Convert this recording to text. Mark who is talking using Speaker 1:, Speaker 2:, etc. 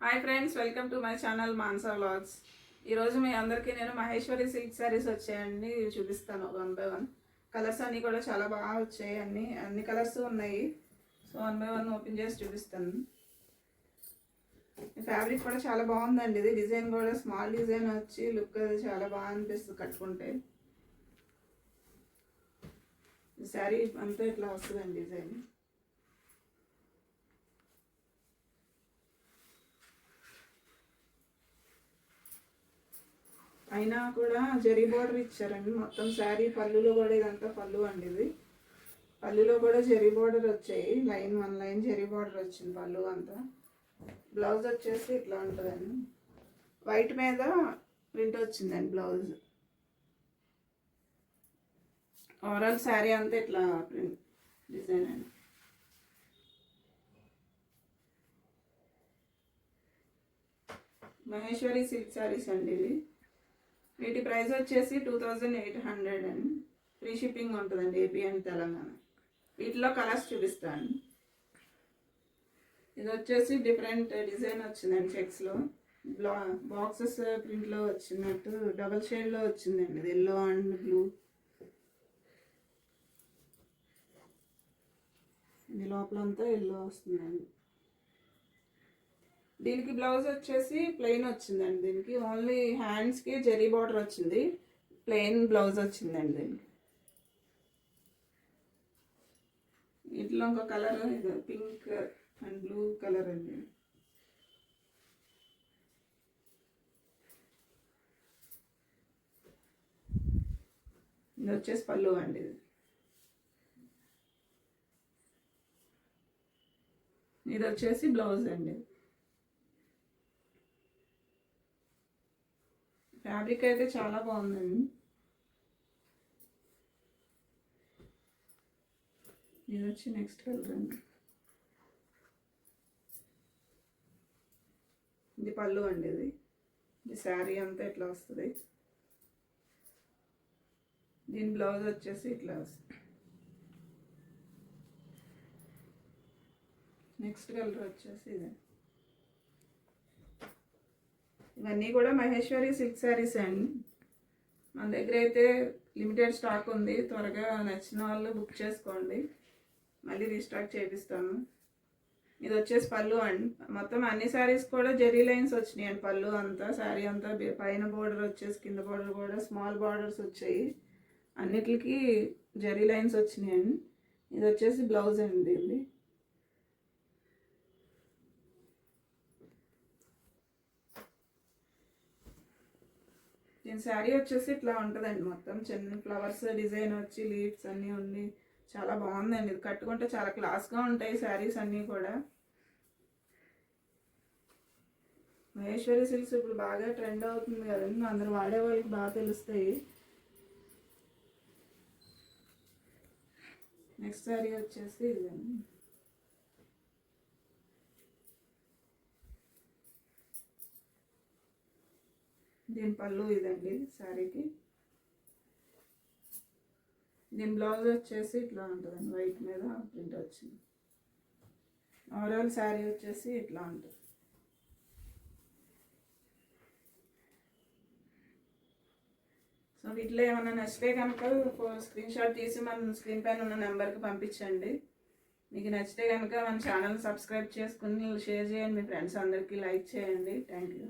Speaker 1: Hi friends, welcome to my channel Mansa vlogs. ఈరోజు మీ అందరికీ నేను మహేశ్వరి సిల్క్ శారీస్ వచ్చాయండి చూపిస్తాను వన్ బై వన్. కలర్స్ అన్నీ కూడా చాలా బాగా వచ్చాయి, అన్ని కలర్స్ ఉన్నాయి. So one by one open చేసి చూపిస్తాను. ఫ్యాబ్రిక్ కూడా చాలా బాగుందండి. ఇది డిజైన్ కూడా స్మాల్ డిజైన్ వచ్చి లుక్ అది చాలా బాగా అనిపిస్తుంది కట్టుకుంటే. ఈ శారీ అంతా ఇట్లా వస్తుందండి డిజైన్. అయినా కూడా జరీ బార్డర్ ఇచ్చారండి మొత్తం శారీ. పళ్ళులో కూడా ఇదంతా పళ్ళు అండి. ఇది పళ్ళులో కూడా జరీ బార్డర్ వచ్చాయి. వన్ లైన్ జరీ బార్డర్ వచ్చింది పళ్ళు అంతా. బ్లౌజ్ వచ్చేసి ఇట్లా ఉంటుందండి. వైట్ మీద ప్రింట్ వచ్చిందండి బ్లౌజ్. ఓవరాల్ శారీ అంతా ఇట్లా ప్రింట్ డిజైన్ అండి. మహేశ్వరి సిల్క్ శారీస్ అండి ఇవి. వీటి ప్రైస్ వచ్చేసి 2800 అండి. ఫ్రీ షిప్పింగ్ ఉంటుందండి ఏపీ అండ్ తెలంగాణ. వీటిలో కలర్స్ చూపిస్తాను. ఇది వచ్చేసి డిఫరెంట్ డిజైన్ వచ్చిందండి. చెక్స్లో బాక్సెస్ ప్రింట్లో వచ్చినట్టు డబల్ షేడ్లో వచ్చిందండి. ఇది ఎల్లో అండ్ బ్లూ. ఇది లోపలంతా ఎల్లో వస్తుందండి. దీనికి బ్లౌజ్ వచ్చేసి ప్లెయిన్ వచ్చిందండి. దీనికి ఓన్లీ హ్యాండ్స్కి జరీ బార్డర్ వచ్చింది. ప్లెయిన్ బ్లౌజ్ వచ్చిందండి దీనికి. ఇట్లా ఇంకో కలర్ ఇది పింక్ అండ్ బ్లూ కలర్ అండి. ఇది వచ్చేసి పళ్ళు అండి. ఇది వచ్చేసి బ్లౌజ్ అండి. ఫ్యాబ్రిక్ అయితే చాలా బాగుందండి. ఇది వచ్చి నెక్స్ట్ కలర్ అండి. ఇది పళ్ళు అండి. ఇది శారీ అంతా ఇట్లా వస్తుంది. దీని బ్లౌజ్ వచ్చేసి ఇట్లా వస్తుంది. నెక్స్ట్ కలర్ వచ్చేసి ఇది. ఇవన్నీ కూడా మహేశ్వరి సిల్క్ శారీస్ అండి. మన దగ్గర అయితే లిమిటెడ్ స్టాక్ ఉంది. త్వరగా నచ్చిన వాళ్ళు బుక్ చేసుకోండి, మళ్ళీ రీస్టాక్ చేపిస్తాను. ఇది వచ్చేసి పళ్ళు అండి. మొత్తం అన్ని శారీస్ కూడా జెరీ లైన్స్ వచ్చినాయి అండి. పళ్ళు అంతా శారీ అంతా పైన బోర్డర్ వచ్చేసి కింద బోర్డర్ కూడా స్మాల్ బార్డర్స్ వచ్చాయి. అన్నిటికి జెరీ లైన్స్ వచ్చినాయండి. ఇది వచ్చేసి బ్లౌజ్ అండి. ఇది దీని శారీ వచ్చేసి ఇట్లా ఉంటుందండి. మొత్తం చిన్న ఫ్లవర్స్ డిజైన్ వచ్చి లీవ్స్ అన్నీ ఉండి చాలా బాగుందండి. ఇది కట్టుకుంటే చాలా క్లాస్గా ఉంటాయి శారీస్ అన్నీ కూడా. మహేశ్వరి సిల్క్స్ ఇప్పుడు బాగా ట్రెండ్ అవుతుంది కదండి. అందరు వాడే వాళ్ళకి బాగా తెలుస్తాయి. నెక్స్ట్ శారీ వచ్చేసి ఇదండి. దీని పళ్ళు ఇదండి శారీకి. దీని బ్లౌజ్ వచ్చేసి ఇట్లా ఉంటుందండి. వైట్ మీద ప్రింట్ వచ్చింది. ఓవరాల్ శారీ వచ్చేసి ఇట్లా ఉంటుంది. సో వీటిలో ఏమైనా నచ్చితే కనుక స్క్రీన్ షాట్ తీసి మన స్క్రీన్ పైన ఉన్న నెంబర్కి పంపించండి. మీకు నచ్చితే కనుక మన ఛానల్ సబ్స్క్రైబ్ చేసుకుని షేర్ చేయండి. మీ ఫ్రెండ్స్ అందరికీ లైక్ చేయండి. Thank you.